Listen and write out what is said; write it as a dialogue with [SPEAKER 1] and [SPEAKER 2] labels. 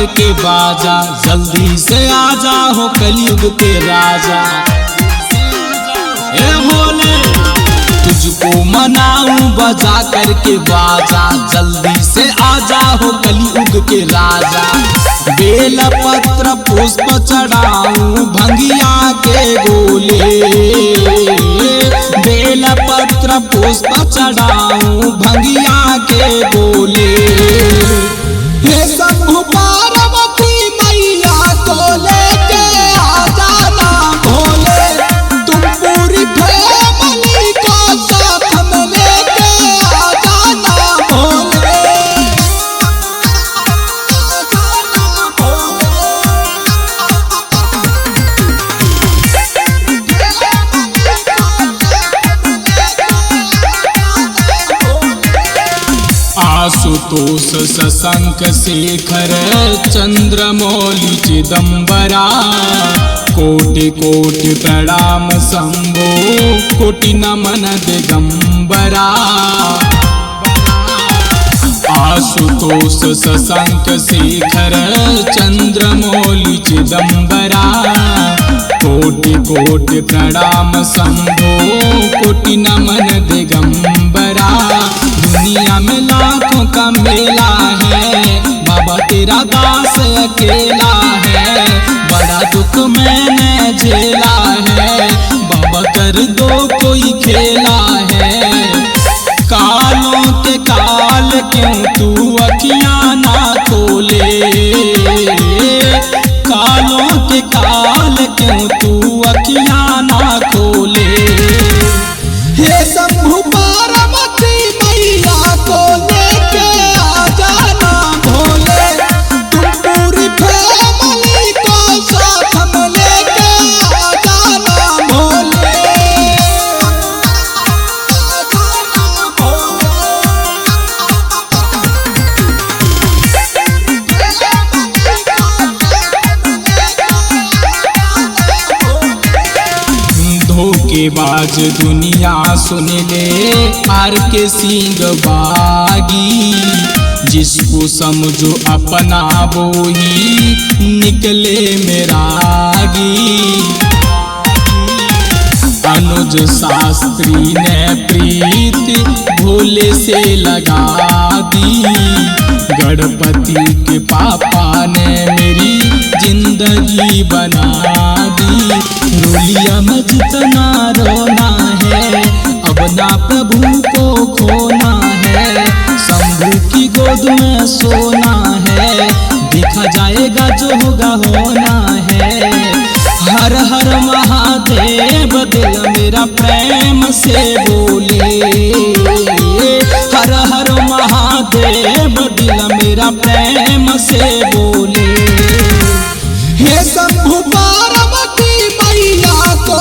[SPEAKER 1] करके बाजा, जल्दी से आजा हो कलयुग के राजा। ए भोले तुझको मनाऊं बजा करके बाजा, जल्दी से आजा हो कलयुग के राजा। बेल पत्र पुष्प चढ़ाऊं भंगिया के गोले, बेल पत्र पुष्प चढ़ाऊं भंगिया के गोले। हे शंभु पार्वती मैया को लेके आ जाना भोले, तुम पूरी फैमिली को साथ में लेके आ जाना भोले। आशुतोष शशंक शेखर चंद्रमौली चिदंबरा, कोटि कोटि प्रणाम शंभो कोटि नमन दिगंबरा। आशुतोष शशंक शेखर चंद्रमौली चिदंबरा, कोटि कोटि प्रणाम शंभो कोटि नमन दिगंबरा। दुनिया में लाखों का मेला है, बाबा तेरा दास अकेला है। बड़ा दुख मैंने झेला है, बाबा कर दो कोई खेला है। कालों के काल क्यों तू अखियां ना खोले, कालों के काल क्यों तू अखियां ना खोले। हे शंभु पार्वती मैया को लेके आ जाना भोले, तुम पूरी फैमिली को साथ में लेके आ जाना भोले। धोखेबाज दुनिया सुन ले आर के सिंह बागी, जिसको समझो अपना वो ही निकले मेरागी। अनुज शास्त्री ने प्रीत भोले से लगा दी, गणपति के पापा ने मेरी जिंदगी बना दी। रोलिया में जितना रोना है, अब ना प्रभु को खोना है। शंभु की गोद में सोना है, देखा जाएगा जो होगा होना है। हर हर महादेव दिल मेरा प्रेम से बोले, हर हर महादेव दिल मेरा प्रेम से बोले। हे शंभु पार्वती मैया को